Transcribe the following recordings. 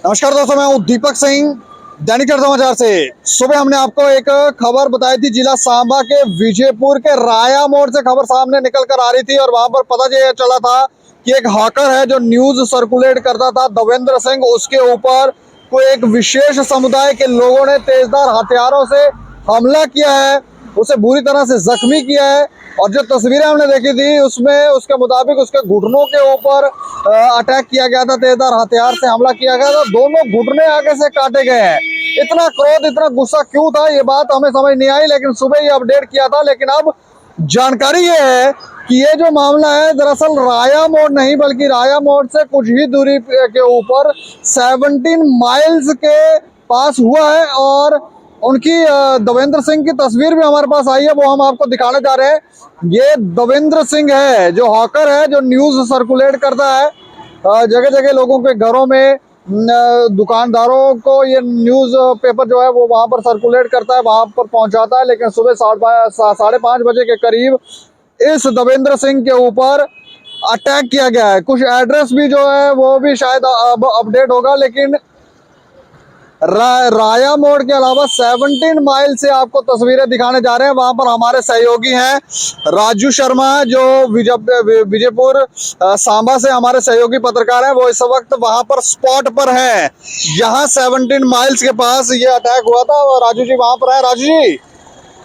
नमस्कार दोस्तों, मैं हूं दीपक सिंह, दैनिक समाचार से। सुबह हमने आपको एक खबर बताई थी। जिला सांबा के विजयपुर के राया मोड़ से खबर सामने निकल कर आ रही थी और वहां पर पता ये चला था कि एक हैकर है जो न्यूज सर्कुलेट करता था, देवेंद्र सिंह। उसके ऊपर कोई एक विशेष समुदाय के लोगों ने तेजधार हथियारों से हमला किया है, उसे बुरी तरह से जख्मी किया है। और जो तस्वीरें हमने देखी थी उसमें उसके मुताबिक उसके घुटनों के ऊपर अटैक किया गया था, तेजधार हथियार से हमला किया गया था, दोनों घुटने आगे से काटे गए हैं। इतना क्रोध, इतना गुस्सा क्यों था, ये बात हमें समझ नहीं आई, लेकिन सुबह ये अपडेट किया था। लेकिन अब जानकारी ये है कि ये जो मामला है दरअसल राया मोड़ नहीं बल्कि राया मोड़ से कुछ ही दूरी के ऊपर 17 माइल्स के पास हुआ है। और उनकी देवेंद्र सिंह की तस्वीर भी हमारे पास आई है, वो हम आपको दिखाने जा रहे हैं। ये देवेंद्र सिंह है जो हॉकर है, जो न्यूज सर्कुलेट करता है जगह जगह लोगों के घरों में, दुकानदारों को ये न्यूज पेपर जो है वो वहां पर सर्कुलेट करता है, वहां पर पहुंचाता है। लेकिन सुबह 5:30 बजे के करीब इस देवेंद्र सिंह के ऊपर अटैक किया गया है। कुछ एड्रेस भी जो है वो भी शायद अब अपडेट होगा, लेकिन राया मोड़ के अलावा 17 माइल से आपको तस्वीरें दिखाने जा रहे हैं। वहां पर हमारे सहयोगी हैं राजू शर्मा, जो विजयपुर सांबा से हमारे सहयोगी पत्रकार हैं। वो इस वक्त वहां पर स्पॉट पर हैं, जहां 17 माइल्स के पास ये अटैक हुआ था। और राजू जी वहां पर है। राजू जी,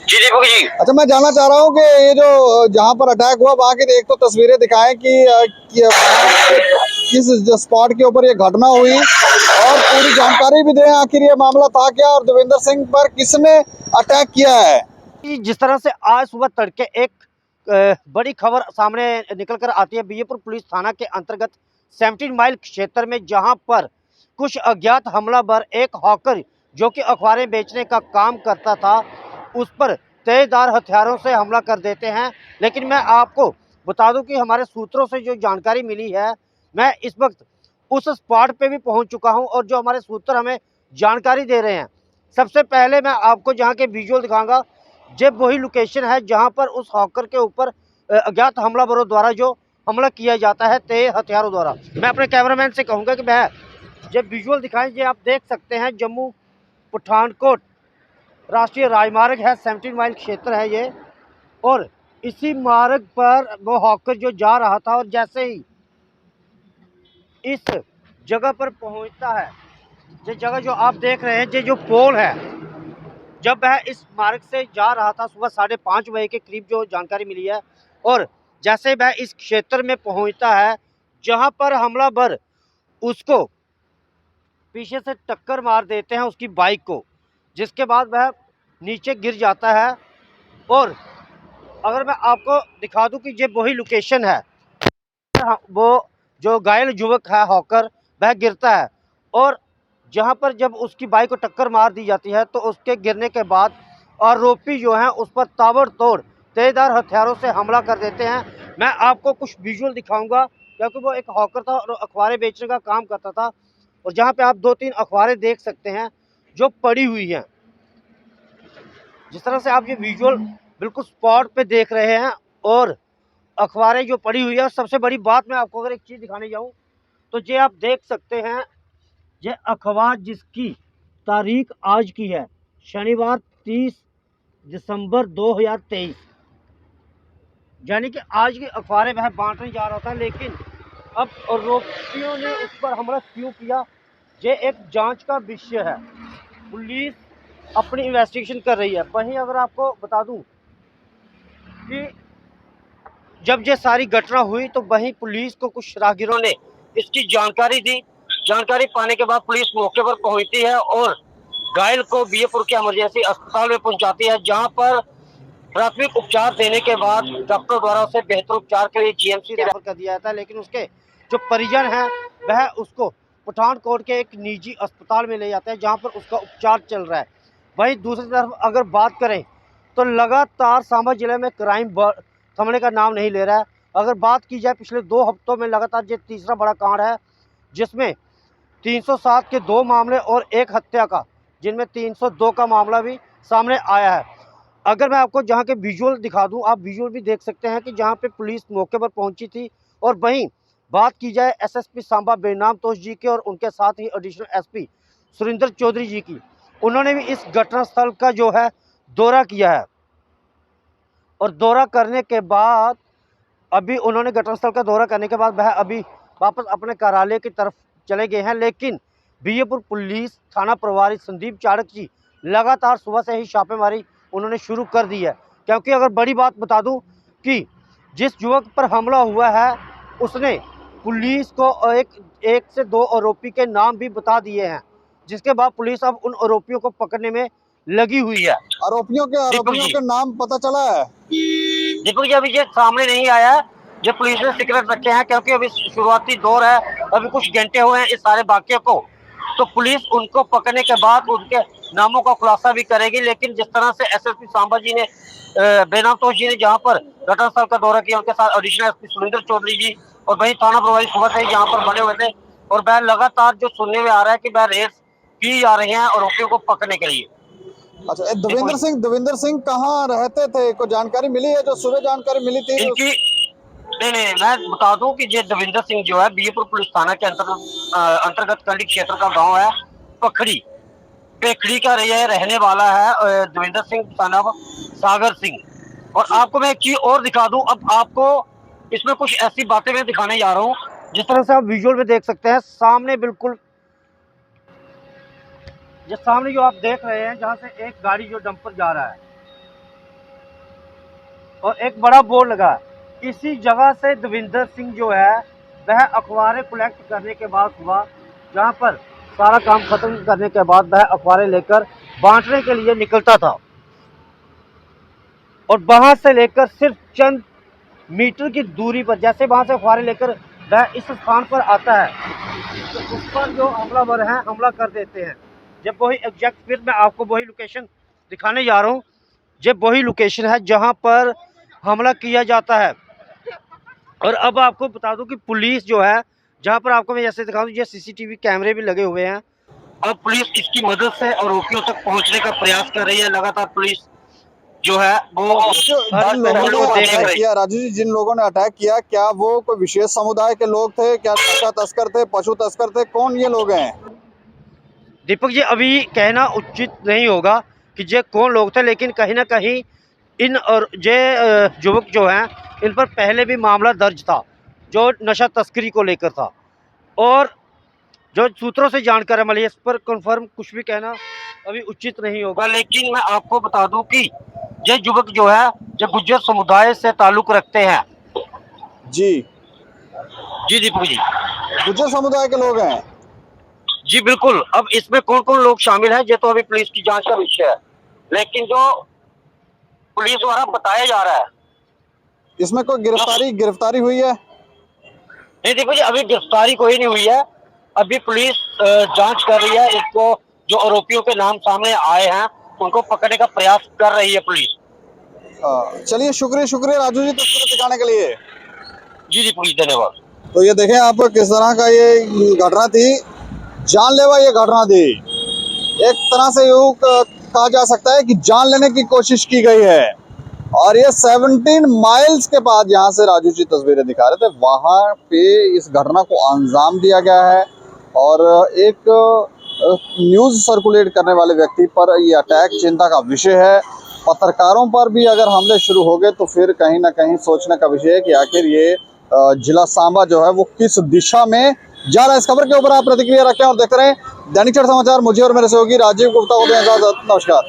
जी दीपक जी। अच्छा, मैं जानना चाह रहा हूँ कि ये जो जहाँ पर अटैक हुआ वहाँ की एक तो तस्वीरें दिखाएं कि किस स्पॉट के ऊपर ये घटना हुई, और पूरी जानकारी भी दें आखिर ये मामला था क्या और देवेंद्र सिंह पर किसने अटैक किया है। जिस तरह से आज सुबह तड़के एक बड़ी खबर सामने निकल कर आती है विजयपुर पुलिस थाना के अंतर्गत 17 माइल क्षेत्र में, जहां पर कुछ अज्ञात हमलावर एक हॉकर जो कि अखबारें बेचने का काम करता था, उस पर तेजधार हथियारों से हमला कर देते हैं। लेकिन मैं आपको बता दूं कि हमारे सूत्रों से जो जानकारी मिली है, मैं इस वक्त उस स्पॉट पे भी पहुंच चुका हूं और जो हमारे सूत्र हमें जानकारी दे रहे हैं, सबसे पहले मैं आपको जहां के विजुअल दिखाऊंगा। ये वही लोकेशन है जहां पर उस हॉकर के ऊपर अज्ञात हमलावरों द्वारा जो हमला किया जाता है तेज हथियारों द्वारा। मैं अपने कैमरामैन से कहूंगा कि वह ये विजुअल दिखाएं। ये आप देख सकते हैं जम्मू पठानकोट राष्ट्रीय राजमार्ग है, 17 माइल क्षेत्र है ये। और इसी मार्ग पर वो हॉकर जो जा रहा था, और जैसे ही इस जगह पर पहुंचता है, ये जगह जो आप देख रहे हैं, ये जो पोल है, जब वह इस मार्ग से जा रहा था सुबह 5:30 बजे के करीब, जो जानकारी मिली है, और जैसे वह इस क्षेत्र में पहुंचता है जहां पर हमलावर उसको पीछे से टक्कर मार देते हैं उसकी बाइक को, जिसके बाद वह नीचे गिर जाता है। और अगर मैं आपको दिखा दूं कि ये वही लोकेशन है, वो जो घायल युवक है हॉकर, वह गिरता है। और जहां पर जब उसकी बाइक को टक्कर मार दी जाती है तो उसके गिरने के बाद आरोपी जो हैं उस पर ताबड़तोड़ तेजधार हथियारों से हमला कर देते हैं। मैं आपको कुछ विजुअल दिखाऊंगा, क्योंकि वो एक हॉकर था और अखबारें बेचने का काम करता था। और जहां पे आप 2-3 अखबारें देख सकते हैं जो पड़ी हुई हैं। जिस तरह से आप ये विजुअल बिल्कुल स्पॉट पे देख रहे हैं, और अखबारें जो पड़ी हुई है। और सबसे बड़ी बात, मैं आपको अगर एक चीज़ दिखाने जाऊँ तो ये आप देख सकते हैं, ये अखबार जिसकी तारीख आज की है शनिवार 30 दिसंबर 2023, यानी कि आज की अखबारें वह बांटने जा रहा था। लेकिन अब आरोपियों ने उस पर हमला क्यों किया, ये एक जांच का विषय है। पुलिस अपनी इन्वेस्टिगेशन कर रही है। वहीं अगर आपको बता दूं कि जब ये सारी घटना हुई तो वहीं पुलिस को कुछ राहगीरों ने इसकी जानकारी दी। जानकारी पाने के बाद पुलिस मौके पर पहुंचती है और घायल को विजयपुर के इमरजेंसी अस्पताल में पहुंचाती है, जहां पर प्राथमिक उपचार देने के बाद डॉक्टर द्वारा उसे बेहतर उपचार के लिए जीएमसी रेफर कर दिया जाता है। लेकिन उसके जो परिजन हैं वह उसको पठानकोट के एक निजी अस्पताल में ले जाते हैं, जहां पर उसका उपचार चल रहा है। वहीं दूसरी तरफ अगर बात करें तो लगातार सांबा जिले में क्राइम थमने का नाम नहीं ले रहा है। अगर बात की जाए पिछले 2 हफ्तों में लगातार ये तीसरा बड़ा कांड है, जिसमें 307 के 2 मामले और एक हत्या का, जिनमें 302 का मामला भी सामने आया है। अगर मैं आपको जहां के विजुअल दिखा दूं, आप विजुअल भी देख सकते हैं कि जहां पे पुलिस मौके पर पहुंची थी और वहीं बात की जाए एसएसपी सांबा बेनाम तोष जी के और उनके साथ ही एडिशनल एसपी सुरेंद्र चौधरी जी की, उन्होंने भी इस घटनास्थल का जो है दौरा किया है और दौरा करने के बाद अभी उन्होंने घटनास्थल का दौरा करने के बाद वह अभी वापस अपने कार्यालय की तरफ चले गए हैं। लेकिन बीजेपुर पुलिस थाना प्रभारी संदीप चाड़क जी लगातार सुबह से ही छापेमारी उन्होंने शुरू कर दी है, क्योंकि अगर बड़ी बात बता दूं कि जिस युवक पर हमला हुआ है उसने पुलिस को एक से दो आरोपी के नाम भी बता दिए हैं, जिसके बाद पुलिस अब उन आरोपियों को पकड़ने में लगी हुई है। आरोपियों के नाम पता चला है? दीपक जी अभी ये सामने नहीं आया है, जो पुलिस ने सीक्रेट रखे हैं, क्योंकि अभी शुरुआती दौर है, अभी कुछ घंटे हुए हैं इस सारे वाक्य को, तो पुलिस उनको पकड़ने के बाद उनके नामों का खुलासा भी करेगी। लेकिन जिस तरह से एसएसपी सांबा जी ने बेनाम तोष जी ने जहां पर घटनास्थल का दौरा किया, उनके साथ एडिशनल एसपी सुरेंद्र चौधरी जी और वही थाना प्रभारी सुबह से ही यहाँ पर बने हुए थे, और वह लगातार जो सुनने में आ रहा है कि वह रेस की जा रही है आरोपियों को पकड़ने के लिए। अच्छा, देवेंद्र सिंह कहाँ रहते थे? कोई जानकारी मिली है? जो सुबह जानकारी मिली थी इनकी नहीं, मैं बता दूं कि ये देवेंद्र सिंह जो है बीजेपुर पुलिस थाना के अंतर्गत कंडी क्षेत्र का गांव है पेखड़ी का रहने वाला है देवेंद्र सिंह सनब सागर सिंह। और आपको मैं एक चीज और दिखा दूं, अब आपको इसमें कुछ ऐसी बातें मैं दिखाने जा रहा हूं जिस तरह से आप विजुअल में देख सकते हैं। सामने बिल्कुल जो सामने जो आप देख रहे हैं, जहां से एक गाड़ी जो डंपर जा रहा है और एक बड़ा बोर्ड लगा है, इसी जगह से देवेंद्र सिंह जो है वह अखबारें कलेक्ट करने के बाद सुबह जहां पर सारा काम खत्म करने के बाद वह अखबारें लेकर बांटने के लिए निकलता था, और वहां से लेकर सिर्फ चंद मीटर की दूरी पर जैसे वहां से अखबारें लेकर वह इस स्थान पर आता है, तो उस पर जो हमलावर हैं हमला कर देते हैं। जब वही एग्जैक्ट, फिर मैं आपको वही लोकेशन दिखाने जा रहा हूँ, जब वही लोकेशन है जहां पर हमला किया जाता है। और अब आपको बता दूं कि पुलिस जो है, जहां पर आपको मैं जैसे दिखा दूं, ये सीसीटीवी कैमरे भी लगे हुए हैं। अब पुलिस इसकी मदद से आरोपियों तक पहुंचने का प्रयास कर रही है। लगातार पुलिस जो है वो जिन लोगों ने अटैक किया, राजू जी, जिन लोगों ने अटैक किया, क्या वो कोई विशेष समुदाय के लोग थे? क्या नशा तस्कर थे, पशु तस्कर थे? कौन ये लोग हैं? दीपक जी अभी कहना उचित नहीं होगा कि ये कौन लोग थे, लेकिन कहीं ना कहीं इन और ये युवक जो हैं इन पर पहले भी मामला दर्ज था जो नशा तस्करी को लेकर था, और जो सूत्रों से जानकारी मिली, इस पर कंफर्म कुछ भी कहना अभी उचित नहीं होगा। लेकिन मैं आपको बता दूं कि ये युवक जो है जो गुज्जर समुदाय से ताल्लुक रखते हैं। जी दीपक जी, गुज्जर समुदाय के लोग हैं? जी बिल्कुल। अब इसमें कौन कौन लोग शामिल हैं ये तो अभी पुलिस की जांच का विषय है, लेकिन जो पुलिस द्वारा बताया जा रहा है, इसमें कोई गिरफ्तारी हुई है? नहीं देखो जी, अभी गिरफ्तारी कोई नहीं हुई है। अभी पुलिस जांच कर रही है, इसको जो आरोपियों के नाम सामने आए हैं उनको पकड़ने का प्रयास कर रही है पुलिस। चलिए, शुक्रिया राजू जी तस्वीरें दिखाने के लिए। जी पुलिस, धन्यवाद। तो ये देखें आप किस तरह का ये घटना थी, जानलेवा ये घटना थी। एक तरह से यूं कहा जा सकता है कि जान लेने की कोशिश की गई है। और ये 17 माइल्स के बाद, जहाँ से राजू जी तस्वीरें दिखा रहे थे, वहाँ पे इस घटना को अंजाम दिया गया है। और एक न्यूज़ सर्कुलेट करने वाले व्यक्ति पर ये अटैक चिंता का विषय है। पत्रकारों पर भी अगर हमले शुरू हो गए तो फिर कहीं ना कहीं सोचने का विषय है कि आखिर ये जिला सांबा जो है वो किस दिशा में जा रहा है। इस खबर के ऊपर आप प्रतिक्रिया रखें और देखते रहें दैनिक समाचार। मुझे और मेरे सहयोगी राजीव गुप्ता को दें इजाजत। नमस्कार।